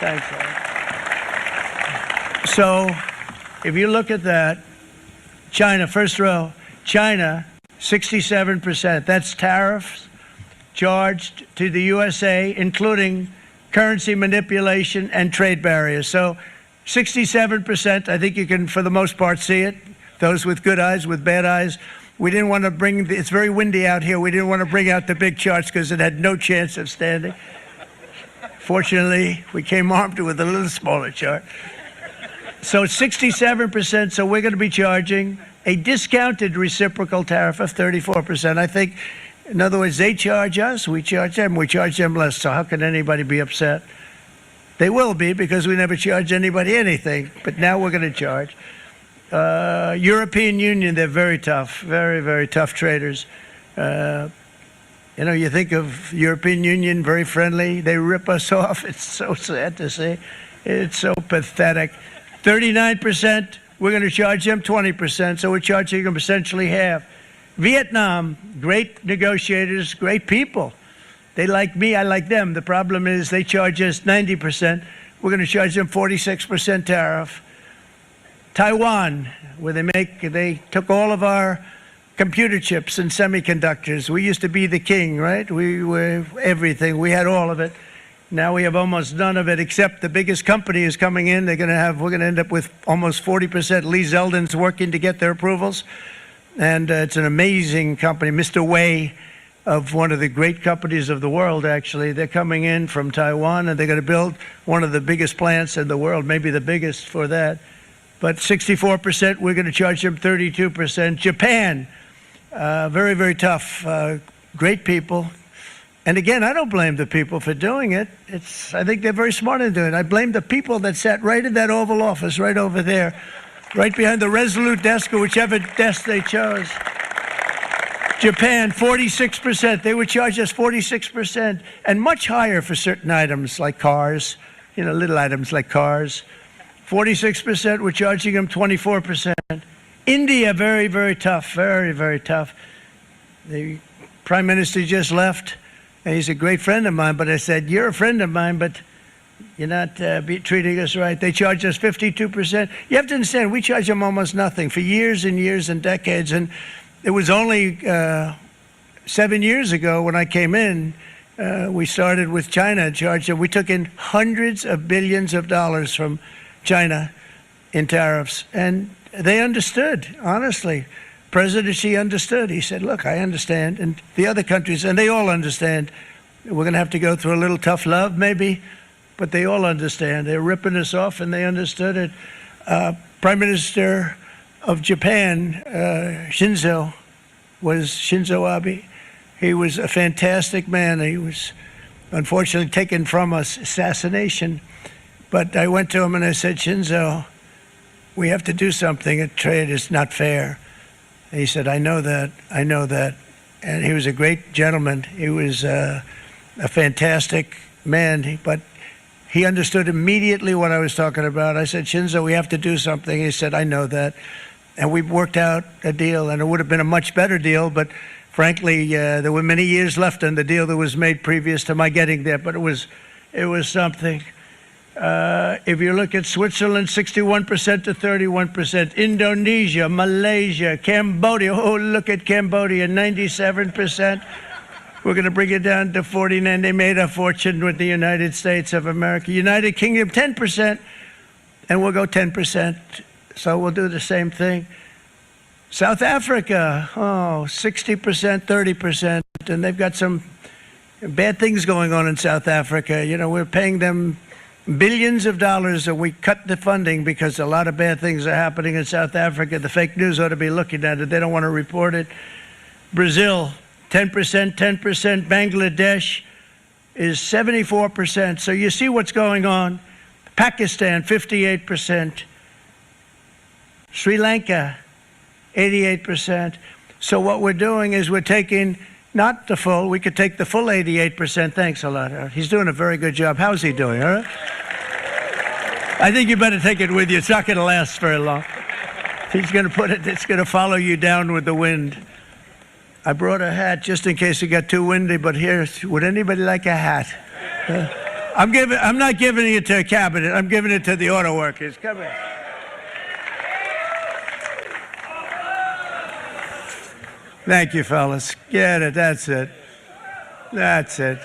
Thanks, Ed. So, if you look at that, China, first row, China, 67%. That's tariffs charged to the USA, including currency manipulation and trade barriers. So 67%, I think you can, for the most part, see it. Those with good eyes, with bad eyes. We didn't want to bring, it's very windy out here. We didn't want to bring out the big charts because it had no chance of standing. Fortunately, we came armed with a little smaller chart. So 67%, so we're going to be charging a discounted reciprocal tariff of 34%. I think, in other words, they charge us, we charge them less. So how can anybody be upset? They will be, because we never charge anybody anything, but now we're going to charge. European Union, they're very tough, very, very tough traders. You know, you think of European Union, very friendly. They rip us off. It's so sad to see. It's so pathetic. 39%, we're going to charge them 20%, so we're charging them essentially half. Vietnam, great negotiators, great people. They like me, I like them. The problem is they charge us 90%. We're going to charge them 46% tariff. Taiwan, where they took all of our computer chips and semiconductors. We used to be the king, right? We were everything. We had all of it. Now we have almost none of it, except the biggest company is coming in. We're going to end up with almost 40%. Lee Zeldin's working to get their approvals. And it's an amazing company. Mr. Wei, of one of the great companies of the world, actually. They're coming in from Taiwan, and they're going to build one of the biggest plants in the world, maybe the biggest for that. But 64%, we're going to charge them 32%. Japan, very, very tough, great people. And again, I don't blame the people for doing it. I think they're very smart in doing it. I blame the people that sat right in that Oval Office, right over there, right behind the Resolute desk or whichever desk they chose. Japan, 46%. They would charge us 46%, and much higher for certain items like cars, you know, little items like cars. 46%, we're charging them 24%. India, very, very tough, very, very tough. The Prime Minister just left, and he's a great friend of mine, but I said, you're a friend of mine, but you're not treating us right. They charge us 52%. You have to understand, we charge them almost nothing for years and years and decades, and it was only 7 years ago when I came in, we started with China and charged them. We took in hundreds of billions of dollars from China in tariffs, and they understood, honestly. President Xi understood. He said, look, I understand, and the other countries, and they all understand. We're going to have to go through a little tough love, maybe, but they all understand. They're ripping us off, and they understood it. Prime Minister of Japan, Shinzo Abe. He was a fantastic man. He was unfortunately taken from us, assassination. But I went to him and I said, Shinzo, we have to do something. Trade is not fair. And he said, I know that, I know that. And he was a great gentleman. He was a fantastic man, but he understood immediately what I was talking about. I said, Shinzo, we have to do something. He said, I know that. And we worked out a deal, and it would have been a much better deal, but frankly, there were many years left in the deal that was made previous to my getting there, but it was something. If you look at Switzerland, 61% to 31%. Indonesia, Malaysia, Cambodia. Oh, look at Cambodia, 97%. We're going to bring it down to 49. They made a fortune with the United States of America. United Kingdom, 10%, and we'll go 10%. So we'll do the same thing. South Africa, 60%, 30%, and they've got some bad things going on in South Africa. You know, we're paying them billions of dollars, and we cut the funding because a lot of bad things are happening in South Africa. The fake news ought to be looking at it. They don't want to report it. Brazil, 10%, 10%. Bangladesh is 74%. So you see what's going on. Pakistan, 58%. Sri Lanka, 88%. So what we're doing is we're taking not the full, we could take the full 88%. Thanks a lot. He's doing a very good job. How's he doing, all right? I think you better take it with you. It's not going to last very long. He's going to put it, it's going to follow you down with the wind. I brought a hat just in case it got too windy, but here, would anybody like a hat? I'm not giving it to cabinet. I'm giving it to the auto workers. Come here. Thank you, fellas. Get it. That's it. That's it.